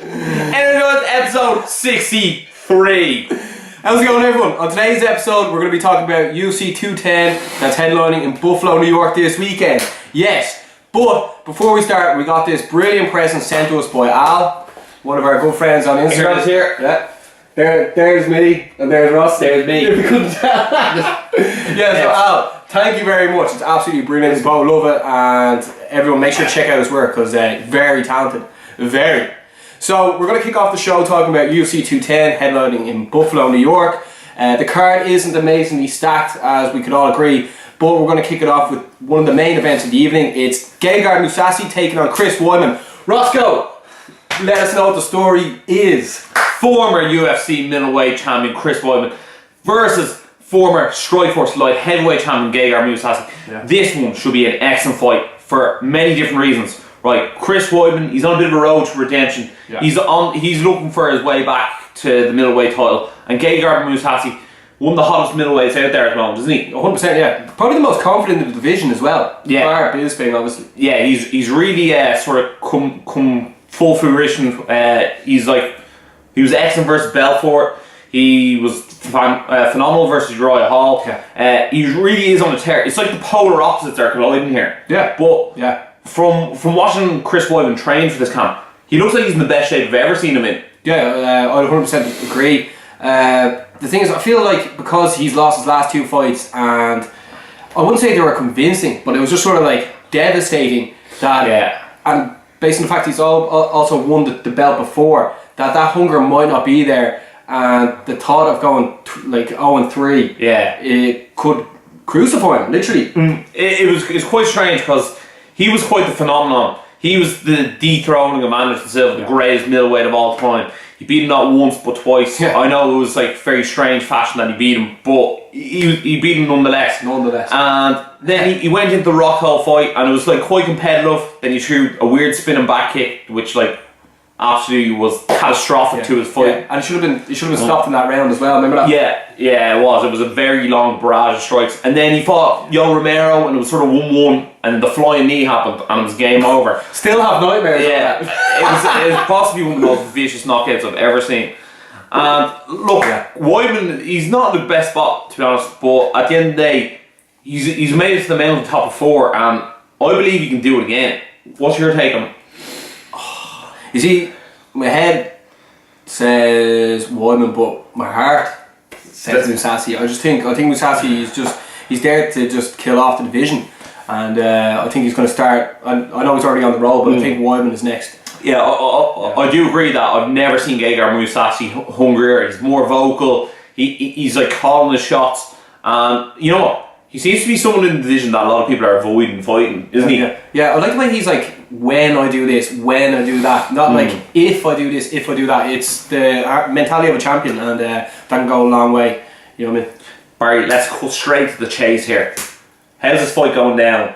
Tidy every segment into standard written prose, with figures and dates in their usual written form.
And it was episode 63. How's it going, everyone? On today's episode, we're going to be talking about UFC 210 that's headlining in Buffalo, New York this weekend. Yes, but before we start, we got this brilliant present sent to us by Al, one of our good friends on Instagram. Here. Yeah. There's me, and there's Ross. There's me. If you couldn't tell. Yeah, so Al, thank you very much. It's absolutely brilliant. We both love it, and everyone make sure to check out his work because very talented. Very. So we're going to kick off the show talking about UFC 210 headlining in Buffalo, New York. The card isn't amazingly stacked, as we could all agree, but we're going to kick it off with one of the main events of the evening. It's Gegard Mousasi taking on Chris Weidman. Roscoe, let us know what the story is. Former UFC middleweight champion Chris Weidman versus former Strikeforce light heavyweight champion Gegard Mousasi. Yeah. This one should be an excellent fight for many different reasons. Right, Chris Weidman, he's on a bit of a road to redemption. Yeah. He's looking for his way back to the middleweight title. And Gegard Mousasi, one of the hottest middleweights out there at the moment, isn't he? 100%, yeah. Probably the most confident in the division as well. Yeah. Bar Bisping, obviously. Yeah, he's really sort of come full fruition. He was excellent versus Belfort. He was phenomenal versus Uriah Hall. Yeah. He really is on a tear. It's like the polar opposites are colliding here. Yeah. But yeah. From watching Chris Weidman train for this camp, he looks like he's in the best shape I've ever seen him in. Yeah, I 100% agree. The thing is, I feel like because he's lost his last two fights, and I wouldn't say they were convincing, but it was just sort of like devastating that, and based on the fact he's also won the belt before, that hunger might not be there, and the thought of going like 0-3, it could crucify him, literally. It was quite strange because he was quite the phenomenon. He was the dethroning of Anderson Silva, the greatest middleweight of all time. He beat him not once but twice. Yeah. I know it was like very strange fashion that he beat him, but he beat him nonetheless. And then he went into the Rockhold fight, and it was like quite competitive. Then he threw a weird spinning back kick, which like absolutely was catastrophic to his fight. Yeah. And he should have been stopped in that round as well. Remember that? Yeah, it was. It was a very long barrage of strikes, and then he fought Yoel Romero, and it was sort of 1-1, and the flying knee happened, and it was game over. Still have nightmares. Yeah, it was possibly one of the most vicious knockouts I've ever seen. And look, Weidman, he's not in the best spot to be honest, but at the end of the day, he's made it to the mountain top of 4, and I believe he can do it again. What's your take on it? You see, my head says Weidman, but my heart says Mousasi. I think Mousasi he's there to just kill off the division, and I think he's going to start. I know he's already on the roll, but I think Weidman is next. Yeah, I do agree that I've never seen Gegard Mousasi hungrier. He's more vocal. He's like calling the shots, and you know what? He seems to be someone in the division that a lot of people are avoiding fighting, isn't he? Yeah, I like the way he's like, when I do this, when I do that. Not like, if I do this, if I do that. It's the mentality of a champion, and that can go a long way. You know what I mean? Barry, let's go straight to the chase here. How's this fight going down?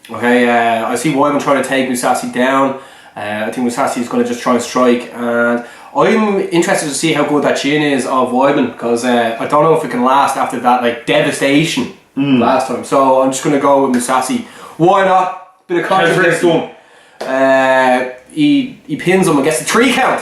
Okay, I see Weidman trying to take Mousasi down. I think Mousasi is going to just try and strike, and I'm interested to see how good that chin is of Weidman, because I don't know if it can last after that like devastation last time. So I'm just going to go with Mousasi. Why not? Bit of controversy. He pins him and gets the 3 count.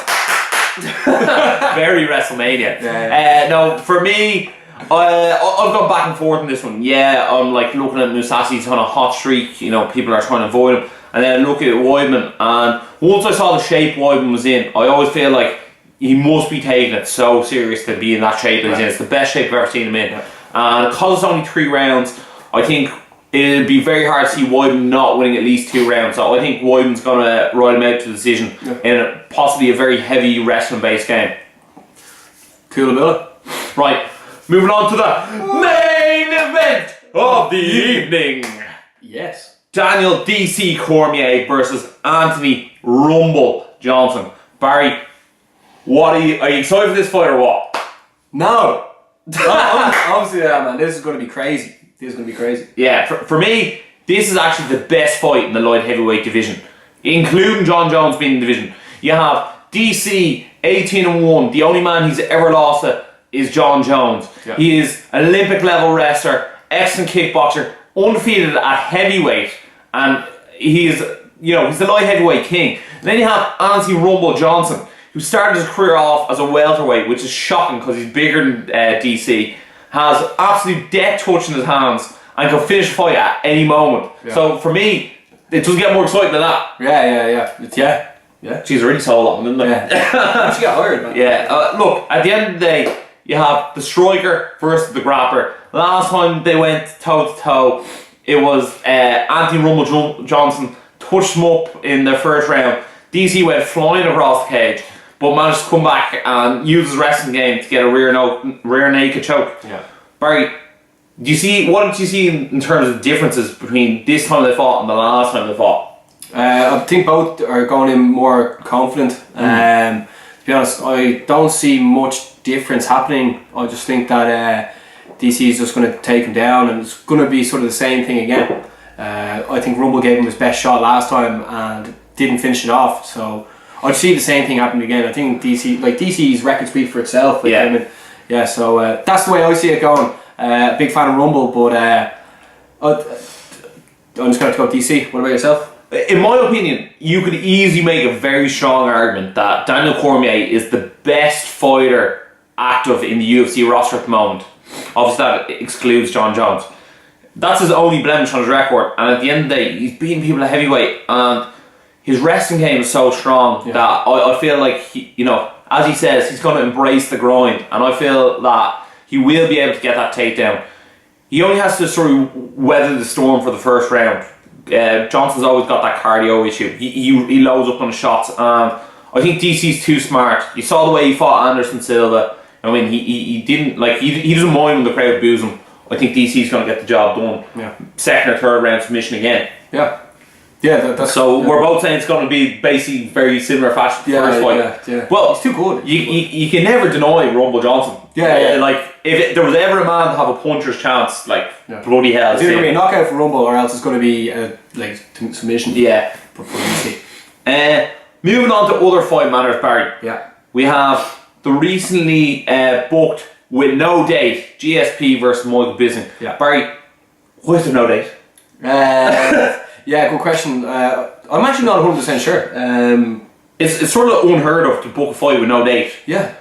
Very WrestleMania. No, for me, I've gone back and forth on this one. Yeah, I'm like looking at Mousasi's on a hot streak. You know, people are trying to avoid him. And then I look at Weidman, and once I saw the shape Weidman was in, I always feel like he must be taking it so serious to be in that shape that he's in. It's the best shape I've ever seen him in. And because it's only 3 rounds, I think it'd be very hard to see Weidman not winning at least 2 rounds. So I think Weidman's going to ride him out to the decision in possibly a very heavy wrestling-based game. Cool about it. Right, moving on to the main event of the evening. Yes. Daniel DC Cormier versus Anthony Rumble Johnson. Barry, are you excited for this fight or what? No. Obviously, man. This is going to be crazy. Yeah, for me, this is actually the best fight in the light heavyweight division, including John Jones being in the division. You have DC 18-1. The only man he's ever lost to is John Jones. Yeah. He is an Olympic level wrestler, excellent kickboxer, undefeated at heavyweight, and he is he's the light heavyweight king. And then you have Anthony Rumble Johnson, who started his career off as a welterweight, which is shocking because he's bigger than DC, has absolute death touch in his hands, and can finish a fight at any moment. Yeah. So for me, it doesn't get more exciting than that. Yeah. She's already so long, didn't they? Yeah. She got hired, man. Yeah. Look, at the end of the day, you have the striker versus the grappler. Last time they went toe to toe, it was Anthony Rumble Johnson touched him up in the first round. DC went flying across the cage, but managed to come back and use his wrestling game to get a rear naked choke. Yeah. Barry, what did you see in terms of differences between this time they fought and the last time they fought? I think both are going in more confident. To be honest, I don't see much difference happening. I just think that DC is just going to take him down, and it's going to be sort of the same thing again. I think Rumble gave him his best shot last time and didn't finish it off, so I'd see the same thing happen again. I think DC's record speaks for itself. So that's the way I see it going. Big fan of Rumble, but I'm just going to go DC. What about yourself? In my opinion, you could easily make a very strong argument that Daniel Cormier is the best fighter active in the UFC roster at the moment. Obviously that excludes John Jones. That's his only blemish on his record, and at the end of the day, he's beating people at heavyweight, and his wrestling game is so strong that I feel like as he says, he's going to embrace the grind, and I feel that he will be able to get that takedown. He only has to sort of weather the storm for the first round. Johnson's always got that cardio issue. He loads up on the shots, and I think DC's too smart. You saw the way he fought Anderson Silva. I mean, he didn't he doesn't mind when the crowd boos him. I think DC's going to get the job done. Yeah. Second or third round submission again. Yeah. We're both saying it's going to be basically very similar fashion to the first fight. Yeah. Well, he's too good. You can never deny Rumble Johnson. Like if there was ever a man to have a puncher's chance, bloody hell. It's either going to be a knockout for Rumble, or else it's going to be a submission. Yeah. For DC. Moving on to other fight matters, Barry. Yeah. We have the recently booked with no date GSP versus Michael Bisping. Yeah. Barry, why is there no date? Yeah, good question. I'm actually not 100% sure. It's sort of unheard of to book a fight with no date. Yeah.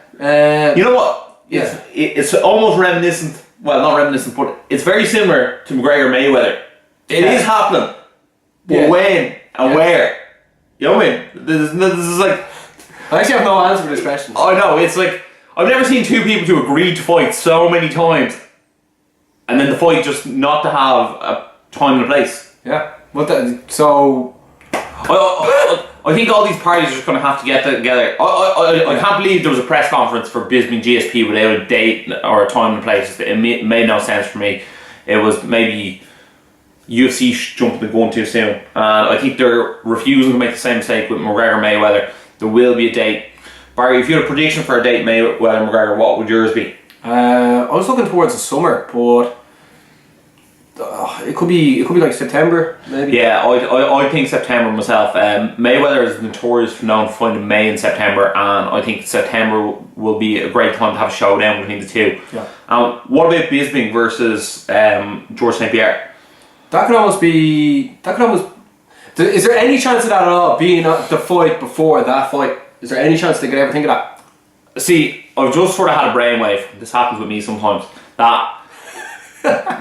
You know what? Yeah. It's almost reminiscent. Well, not reminiscent, but it's very similar to McGregor Mayweather. It is happening, but when and where? You know what I mean? This is like. I actually have no answer for this question. I know, it's like I've never seen two people to agree to fight so many times, and then the fight just not to have a time and a place. Yeah. So I think all these parties are just going to have to get together. I can't believe there was a press conference for Bisping GSP without a date or a time and a place. It made no sense for me. It was maybe UFC jumping the gun too soon. And I think they're refusing to make the same mistake with McGregor Mayweather. There will be a date. Barry, if you had a prediction for a date Mayweather McGregor, what would yours be? I was looking towards the summer, but it could be like September, maybe. Yeah, I think September myself. Mayweather is notorious for known for finding May and September, and I think September will be a great time to have a showdown between the two. Yeah. What about Bisping versus George St. Pierre? That could almost. Is there any chance of that at all being the fight before that fight? Is there any chance they could ever think of that? See, I've just sort of had a brainwave. This happens with me sometimes. That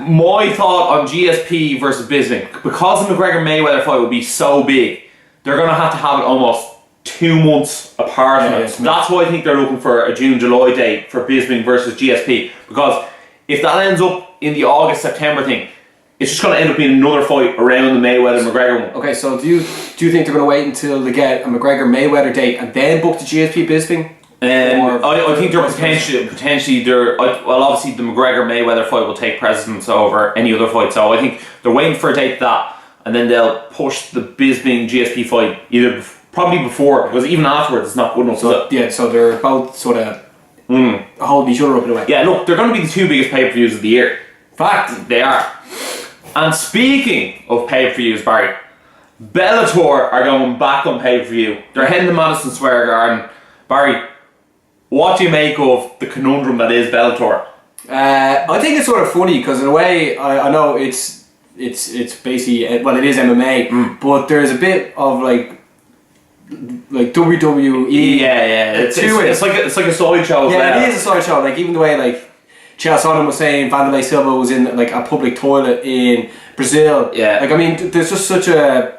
my thought on GSP versus Bisping, because the McGregor Mayweather fight would be so big, they're going to have it almost 2 months apart from it. So that's why I think they're looking for a June-July date for Bisping versus GSP, because if that ends up in the August-September thing, it's just going to end up being another fight around the Mayweather-McGregor one. Okay, so do you think they're going to wait until they get a McGregor-Mayweather date and then book the GSP Bisping? I think they're potentially obviously the McGregor Mayweather fight will take precedence over any other fight, so I think they're waiting for a date for that, and then they'll push the Bisping GSP fight either probably before, because even afterwards it's not good enough. So they're both sort of holding each other up in a way. Yeah, look, they're going to be the two biggest pay-per-views of the year. Fact, they are. And speaking of pay-per-views, Barry, Bellator are going back on pay-per-view. They're heading to Madison Square Garden. Barry, what do you make of the conundrum that is Bellator? I think it's sort of funny because in a way, I know it's it's basically, well, it is MMA, but there's a bit of like WWE. Yeah. It's like a sideshow. Yeah, it is a sideshow. Like even the way like Chael Sonnen was saying, Vanderlei Silva was in like a public toilet in Brazil. Yeah. Like I mean, there's just such a.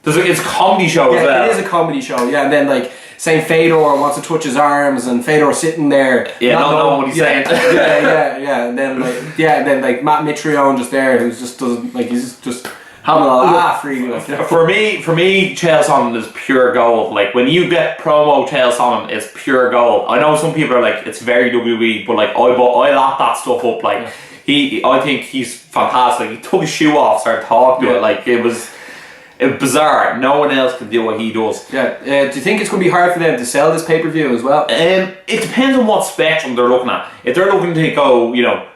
It's a comedy show as well. It is a comedy show. Yeah, and then like saying Fedor wants to touch his arms, and Fedor sitting there. Yeah, not knowing what he's saying. yeah. And then like Matt Mitrione just there, who just doesn't like he's just having a laugh really. Like, For me, Chael Sonnen is pure gold. Like when you get promo Chael Sonnen, it's pure gold. I know some people are like it's very WWE, but like I lap that stuff up. Like I think he's fantastic. He took his shoe off, started talking to it. Like it was bizarre. No one else can do what he does. Yeah. Do you think it's going to be hard for them to sell this pay-per-view as well? It depends on what spectrum they're looking at. If they're looking to go,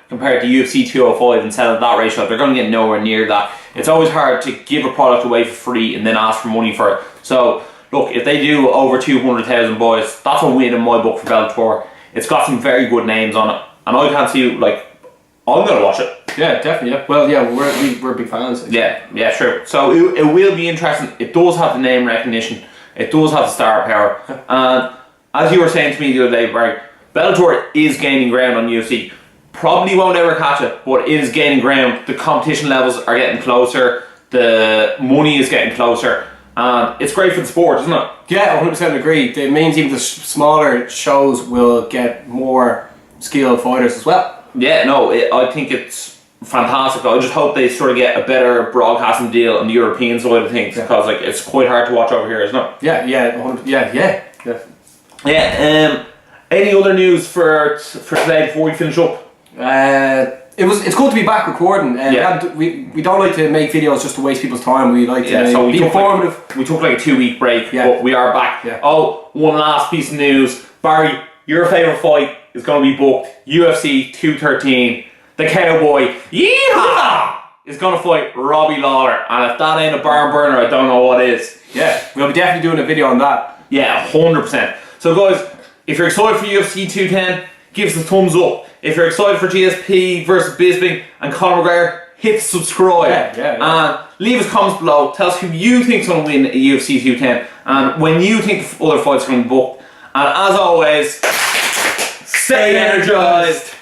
compared to UFC 205 and sell at that ratio, they're going to get nowhere near that. It's always hard to give a product away for free and then ask for money for it. So, look, if they do over 200,000 boys, that's a win in my book for Bellator. It's got some very good names on it. And I can't see, I'm going to watch it. Yeah, definitely. Yeah. Well, yeah, we're big fans. Yeah, sure. So it will be interesting. It does have the name recognition. It does have the star power. And as you were saying to me the other day, Barry, Bellator is gaining ground on UFC. Probably won't ever catch it, but it is gaining ground. The competition levels are getting closer. The money is getting closer. And it's great for the sport, isn't it? Yeah, 100% agree. It means even the smaller shows will get more skilled fighters as well. Yeah, no, I think it's fantastic. I just hope they sort of get a better broadcasting deal on the European side of things because it's quite hard to watch over here, isn't it? Yeah. Any other news for today before we finish up? It's good to be back recording. We don't like to make videos just to waste people's time. We like to be informative. We took like a 2-week break, but we are back. Yeah. Oh, one last piece of news, Barry. Your favourite fight is going to be booked. UFC 213. The Cowboy, yeehaw, is going to fight Robbie Lawler. And if that ain't a barn burner, I don't know what is. Yeah, we'll be definitely doing a video on that. Yeah, 100%. So guys, if you're excited for UFC 210, give us a thumbs up. If you're excited for GSP versus Bisping and Conor McGregor, hit subscribe. And leave us comments below. Tell us who you think is going to win at UFC 210 and when you think other fights are going to be booked. And as always, stay energized.